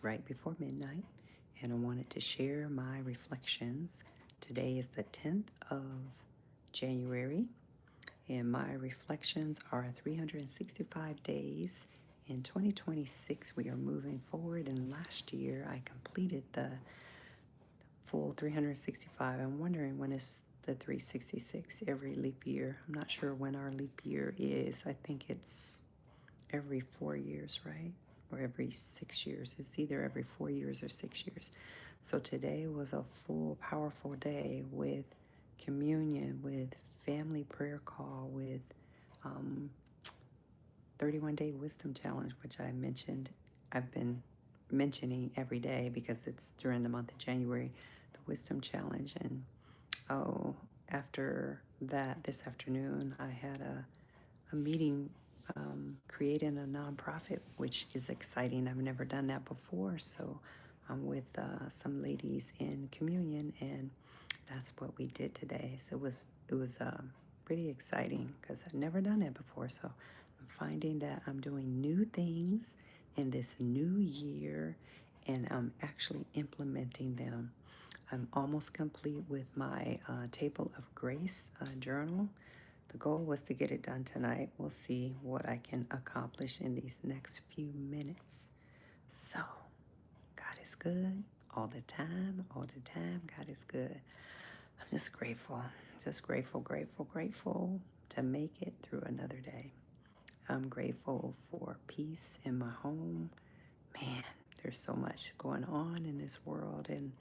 right before midnight, and I wanted to share my reflections. Today is the 10th of January, and my reflections are 365 days. In 2026, we are moving forward, and last year I completed the full 365. I'm wondering when is the 366 every leap year. I'm not sure when our leap year is. I think it's every 4 years, right? Or every 6 years. It's either every 4 years or 6 years. So today was a full, powerful day with communion, with family prayer call, with um, 31-day wisdom challenge, which I mentioned. I've been mentioning every day because it's during the month of January, the wisdom challenge. And oh, after that, this afternoon, I had a meeting creating a nonprofit, which is exciting. I've never done that before. So I'm with some ladies in communion, and that's what we did today. So it was pretty exciting because I've never done that before. So I'm finding that I'm doing new things in this new year, and I'm actually implementing them. I'm almost complete with my Table of Grace journal. The goal was to get it done tonight. We'll see what I can accomplish in these next few minutes. So, God is good all the time, all the time. God is good. I'm just grateful, grateful, grateful to make it through another day. I'm grateful for peace in my home. Man, there's so much going on in this world, and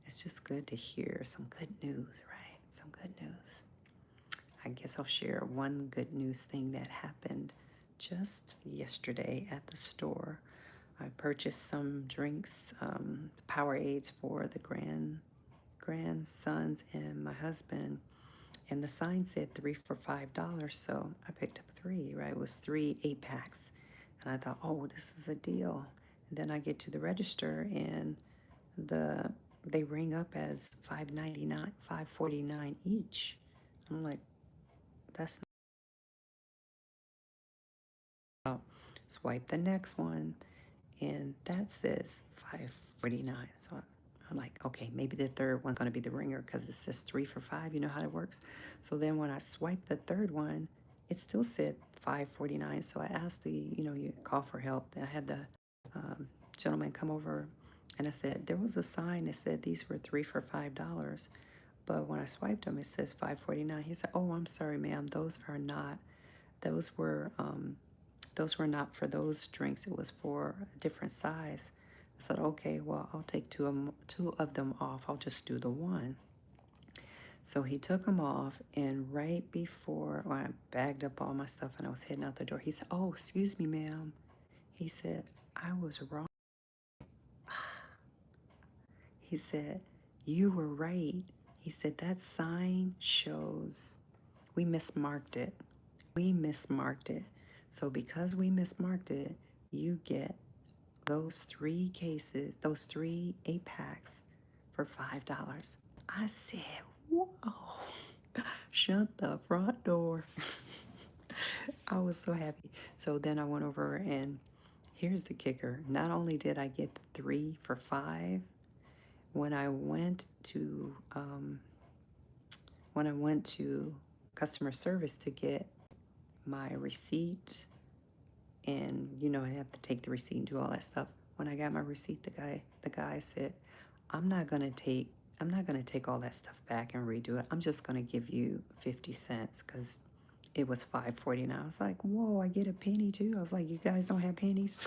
it's just good to hear some good news, right? Some good news. I guess I'll share one good news thing that happened just yesterday at the store. I purchased some drinks, Powerades for the grandsons and my husband, and the sign said 3 for $5. So I picked up three. Right, it was 3 8-packs, and I thought, oh, this is a deal. And then I get to the register, and the they ring up as $5.99, $5.49 each. I'm like, that's not. Swipe the next one, and that says 5.49. So I'm like, okay, maybe the third one's gonna be the ringer because it says 3 for $5. You know how it works. So then when I swiped the third one, it still said 5.49. So I asked you call for help. I had the gentleman come over, and I said there was a sign that said these were 3 for $5. But when I swiped them, it says 5.49. He said, "Oh, I'm sorry, ma'am. Those are not. Those were those were not for those drinks. It was for a different size." I said, "Okay, well, I'll take two of them off. I'll just do the one." So he took them off, and right before I bagged up all my stuff and I was heading out the door, he said, "Oh, excuse me, ma'am." He said, "I was wrong." He said, "You were right." He said, "That sign shows we mismarked it. We mismarked it. So because we mismarked it, you get those those 3 8-packs for $5." I said, whoa, shut the front door. I was so happy. So then I went over, and here's the kicker. Not only did I get the 3 for $5, when I went to customer service to get my receipt, and I have to take the receipt and do all that stuff. When I got my receipt, the guy said, I'm not gonna take all that stuff back and redo it. I'm just gonna give you 50 cents because it was 5.49. I was like, whoa, I get a penny too. I was like, you guys don't have pennies?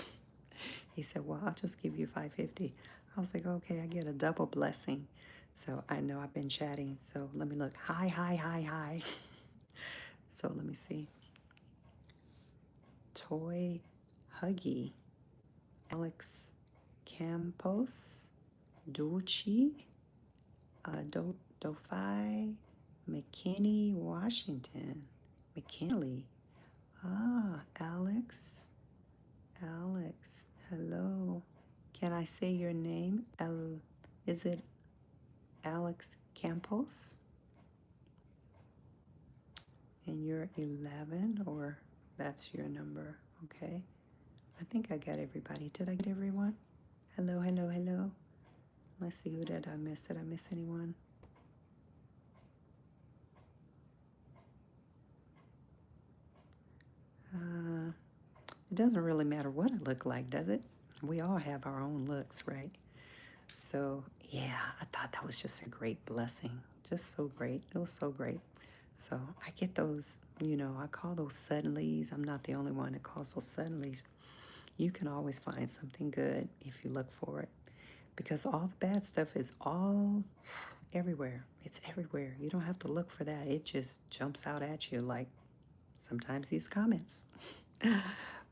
He said, well, I'll just give you 5.50. I was like, okay, I get a double blessing. So I know I've been chatting. So let me look. Hi, hi, hi, hi. So let me see. Toy Huggy, Alex Campos, Dulce, Dofi, McKinney, Washington, McKinley. Alex, hello. Can I say your name? Is it Alex Campos? And you're 11, or that's your number? Okay. I think I got everybody. Did I get everyone? Hello, hello, hello. Let's see, who did I miss? Did I miss anyone? Uh, it doesn't really matter what it looked like, does it? We all have our own looks, right? So, yeah, I thought that was just a great blessing. Just so great. It was so great. So, I get those, I call those suddenlies. I'm not the only one that calls those suddenlies. You can always find something good if you look for it because all the bad stuff is all everywhere. It's everywhere. You don't have to look for that. It just jumps out at you like sometimes these comments.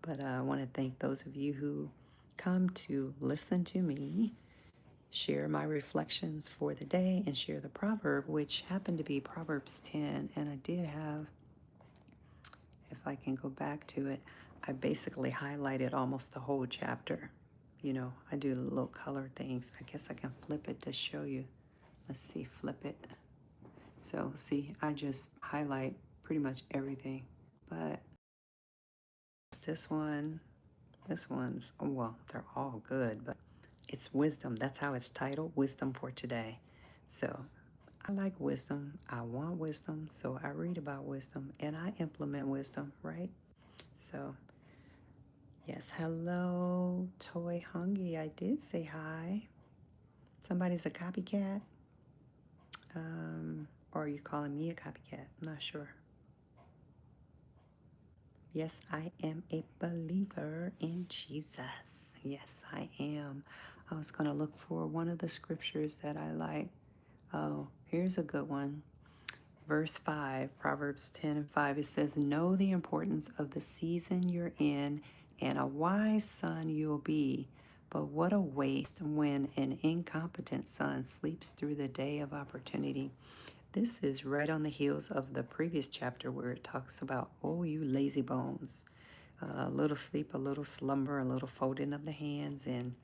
But I want to thank those of you who come to listen to me share my reflections for the day and share the proverb, which happened to be Proverbs 10. And I did have, if I can go back to it, I basically highlighted almost the whole chapter. I do little color things. I guess I can flip it to show you. Let's see, flip it. So, see, I just highlight pretty much everything. But this one, this one's, oh, well, they're all good, but it's wisdom. That's how it's titled, Wisdom for Today. So I like wisdom. I want wisdom. So I read about wisdom and I implement wisdom, right? So, yes, hello, Toy Hungy. I did say hi. Somebody's a copycat. Or are you calling me a copycat? I'm not sure. Yes, I am a believer in Jesus. Yes, I am. I was going to look for one of the scriptures that I like. Oh, here's a good one. Verse 5, Proverbs 10 and 5, it says, know the importance of the season you're in, and a wise son you'll be. But what a waste when an incompetent son sleeps through the day of opportunity. This is right on the heels of the previous chapter where it talks about, oh, you lazy bones. A little sleep, a little slumber, a little folding of the hands, and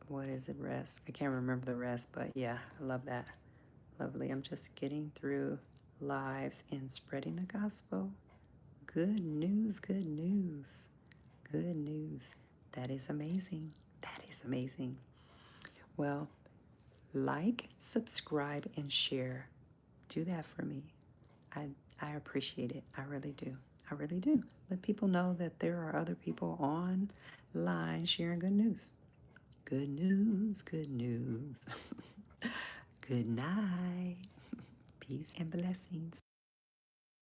what is it, rest? I can't remember the rest, but yeah, I love that. Lovely. I'm just getting through lives and spreading the gospel. Good news, good news, good news. That is amazing. That is amazing. Well, like, subscribe, and share. Do that for me. I, I appreciate it. I really do. I really do. Let people know that there are other people online sharing good news. Good news, good news. Good night. Peace and blessings.